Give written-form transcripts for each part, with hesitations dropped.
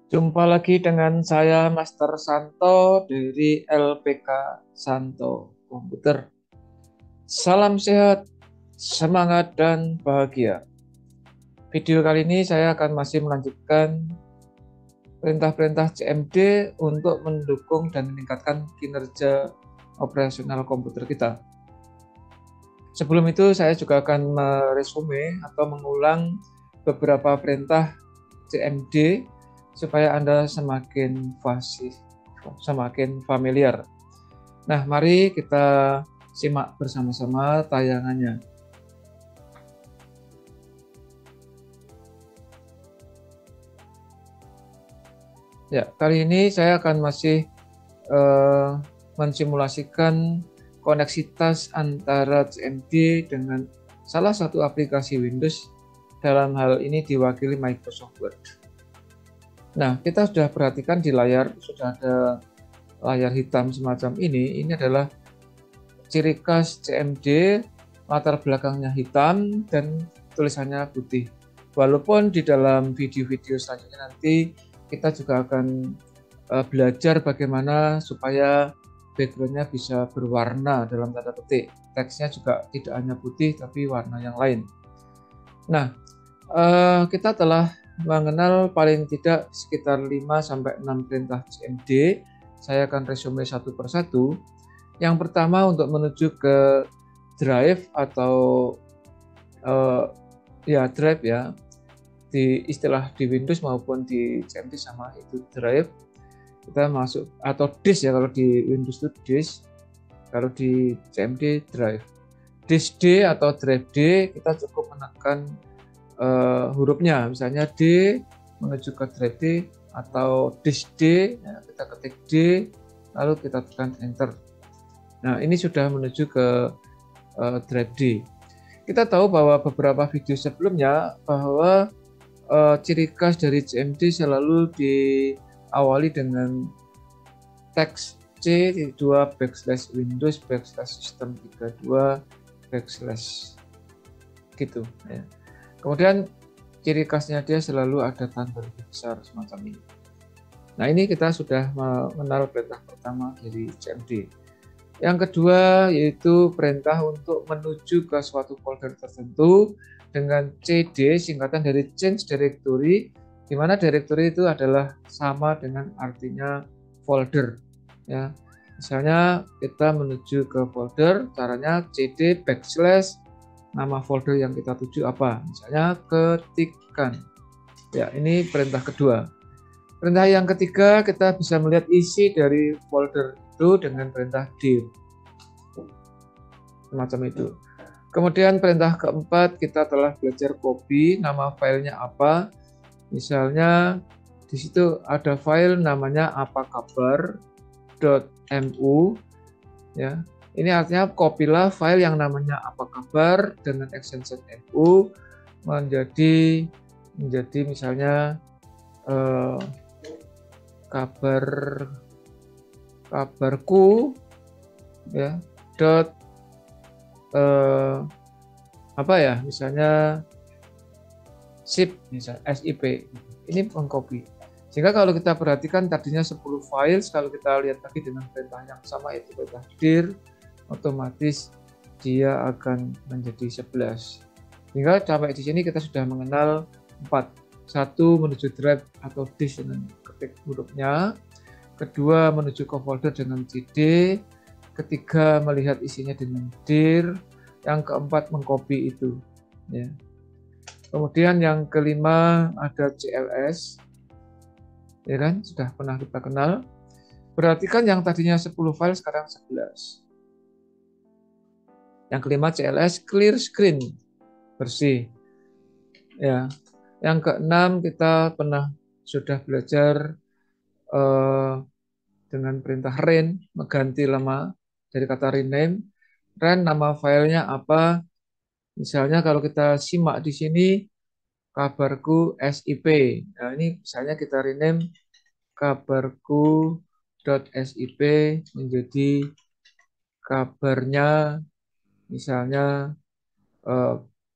Jumpa lagi dengan saya Master Santo dari LPK Santo Komputer. Salam sehat, semangat dan bahagia. Video kali ini saya akan masih melanjutkan perintah-perintah CMD untuk mendukung dan meningkatkan kinerja operasional komputer kita. Sebelum itu saya juga akan meresume atau mengulang beberapa perintah CMD supaya Anda semakin fasih, semakin familiar. Nah, mari kita simak bersama-sama tayangannya. Ya, kali ini saya akan masih eh, mensimulasikan koneksitas antara CMD dengan salah satu aplikasi Windows, dalam hal ini diwakili Microsoft Word. Nah, kita sudah perhatikan di layar, sudah ada layar hitam semacam ini. Ini adalah ciri khas CMD, latar belakangnya hitam dan tulisannya putih. Walaupun di dalam video-video selanjutnya nanti kita juga akan belajar bagaimana supaya backgroundnya bisa berwarna dalam tanda petik. Teksnya juga tidak hanya putih tapi warna yang lain. Nah, kita telah mengenal paling tidak sekitar 5-6 perintah CMD. Saya akan resume satu persatu. Yang pertama untuk menuju ke drive atau drive ya, di istilah di Windows maupun di CMD sama, itu drive. Kita masuk, atau disk ya, kalau di Windows itu disk, kalau di CMD drive. Disk D atau drive D, kita cukup menekan hurufnya, misalnya D menuju ke drive D, atau disk D, ya, kita ketik D lalu kita tekan enter. Nah, ini sudah menuju ke drive D. Kita tahu bahwa beberapa video sebelumnya bahwa ciri khas dari CMD selalu diawali dengan teks C2 backslash Windows backslash System 32 backslash gitu ya. Kemudian ciri khasnya dia selalu ada tanda besar semacam ini. Nah, ini kita sudah mengenal perintah pertama dari CMD. Yang kedua yaitu perintah untuk menuju ke suatu folder tertentu dengan CD, singkatan dari change directory, di mana directory itu adalah sama dengan artinya folder. Ya, misalnya kita menuju ke folder, caranya CD backslash nama folder yang kita tuju apa, misalnya ketikkan. Ya, ini perintah kedua. Perintah yang ketiga, kita bisa melihat isi dari folder itu dengan perintah dir, semacam itu. Kemudian perintah keempat, kita telah belajar copy, nama filenya apa. Misalnya di situ ada file namanya apakabar.mu ya. Ini artinya kopilah file yang namanya apa kabar dengan extension mu menjadi misalnya eh, kabar kabarku ya dot apa ya, misalnya sip, misalnya sip, ini mengcopy. Sehingga kalau kita perhatikan tadinya 10 file, kalau kita lihat lagi dengan perintah yang sama, itu perintah dir, otomatis dia akan menjadi 11. Hingga sampai di sini kita sudah mengenal 4. Satu, menuju drive atau disk dengan ketik hurufnya. Kedua, menuju ke folder dengan cd. Ketiga, melihat isinya dengan dir. Yang keempat, mengcopy itu. Ya. Kemudian yang kelima ada CLS. Ya kan, sudah pernah kita kenal. Perhatikan yang tadinya 10 file sekarang 11. Yang kelima CLS, clear screen, bersih. Ya. Yang keenam kita pernah sudah belajar dengan perintah ren, mengganti nama dari kata rename. Ren nama filenya apa? Misalnya kalau kita simak di sini kabarku SIP. Nah, ini misalnya kita rename kabarku.sip menjadi kabarnya misalnya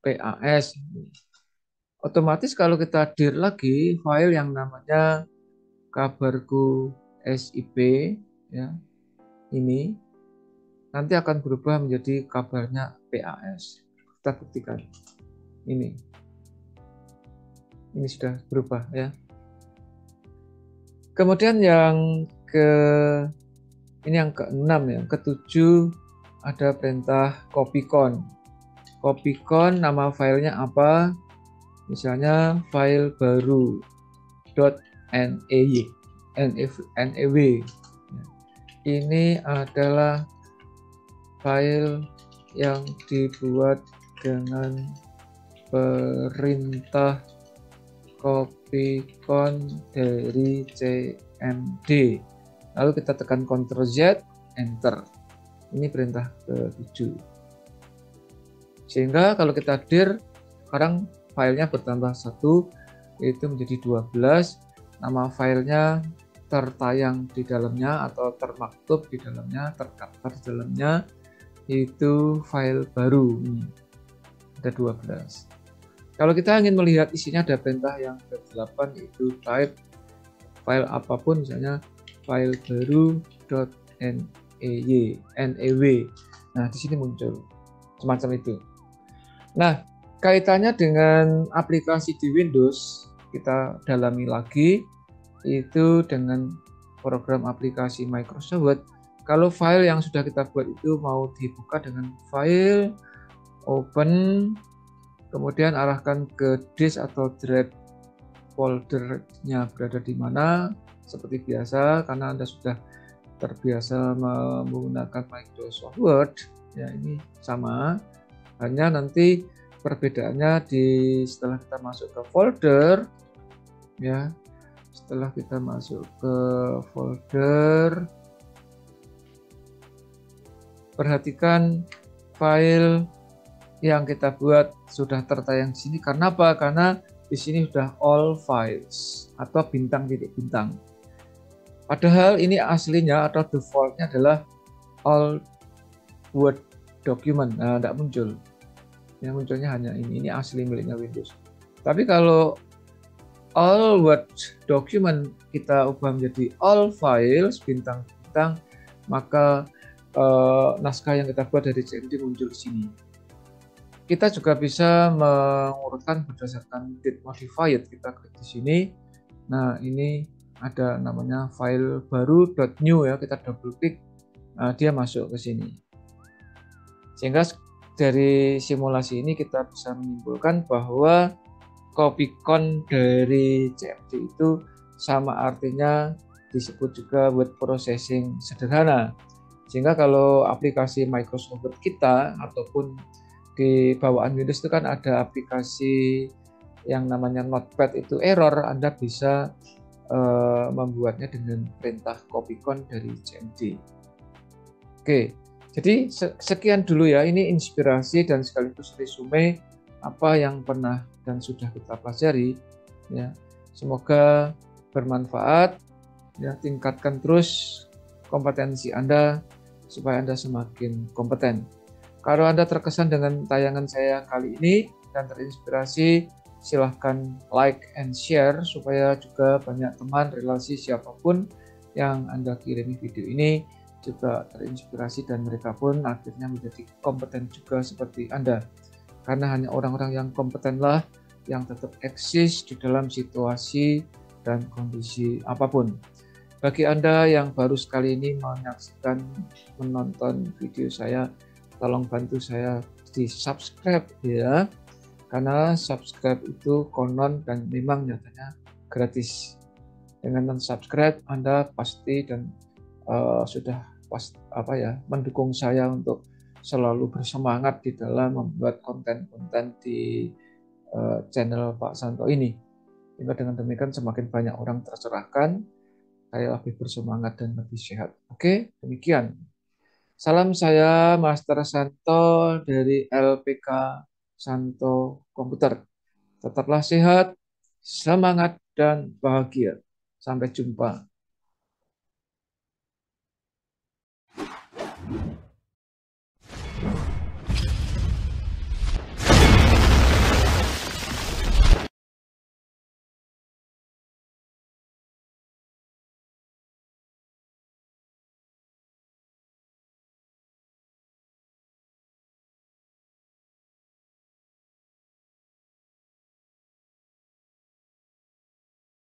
PAS. Otomatis kalau kita dir lagi file yang namanya kabarku SIP ya, ini nanti akan berubah menjadi kabarnya PAS. Kita buktikan. Ini sudah berubah ya. Kemudian yang ke-6 ya, ke-7 ada perintah copycon. Copycon nama filenya apa? Misalnya file baru .new. Ini adalah file yang dibuat dengan perintah copycon dari CMD. Lalu kita tekan Ctrl Z, Enter. Ini perintah ke-7. Sehingga kalau kita dir, sekarang filenya bertambah 1, yaitu menjadi 12. Nama filenya tertayang di dalamnya atau termaktub di dalamnya, terdaftar di dalamnya, yaitu file baru. Ada 12. Kalau kita ingin melihat isinya, ada perintah yang ke-8 yaitu type file apapun, misalnya file baru .new. Nah, di sini muncul semacam itu. Nah, kaitannya dengan aplikasi di Windows kita dalami lagi, itu dengan program aplikasi Microsoft Word. Kalau file yang sudah kita buat itu mau dibuka dengan file, open, kemudian arahkan ke disk atau drive, foldernya berada di mana, seperti biasa karena Anda sudah terbiasa menggunakan Microsoft Word ya, ini sama, hanya nanti perbedaannya setelah kita masuk ke folder ya, setelah kita masuk ke folder, perhatikan file yang kita buat sudah tertayang di sini. Karena apa? Karena di sini sudah all files atau bintang-bintang. Padahal ini aslinya atau defaultnya adalah all Word document. Nah, tidak muncul. Yang munculnya hanya ini asli miliknya Windows. Tapi kalau all Word document kita ubah menjadi all files bintang-bintang, maka naskah yang kita buat dari CMD muncul di sini. Kita juga bisa mengurutkan berdasarkan date modified. Kita klik di sini. Nah, ini ada namanya file baru .new ya. Kita double klik, nah, dia masuk ke sini. Sehingga dari simulasi ini kita bisa menyimpulkan bahwa copycon dari CMD itu sama artinya disebut juga word processing sederhana. Sehingga kalau aplikasi Microsoft Word kita ataupun di bawaan Windows itu kan ada aplikasi yang namanya Notepad, itu error, Anda bisa membuatnya dengan perintah copycon dari CMD. Oke, jadi sekian dulu ya, ini inspirasi dan sekaligus resume apa yang pernah dan sudah kita pelajari ya. Semoga bermanfaat ya, tingkatkan terus kompetensi Anda supaya Anda semakin kompeten. Kalau Anda terkesan dengan tayangan saya kali ini dan terinspirasi, silahkan like and share supaya juga banyak teman, relasi siapapun yang Anda kirimi video ini juga terinspirasi dan mereka pun akhirnya menjadi kompeten juga seperti Anda. Karena hanya orang-orang yang kompetenlah yang tetap eksis di dalam situasi dan kondisi apapun. Bagi Anda yang baru sekali ini menonton video saya, tolong bantu saya di subscribe ya, karena subscribe itu konon dan memang nyatanya gratis. Dengan non-subscribe Anda pasti dan sudah mendukung saya untuk selalu bersemangat di dalam membuat konten-konten di channel Pak Santo ini. Sehingga dengan demikian semakin banyak orang tercerahkan, saya lebih bersemangat dan lebih sehat. Oke, demikian. Salam, saya Master Santo dari LPK Santo Komputer. Tetaplah sehat, semangat, dan bahagia. Sampai jumpa.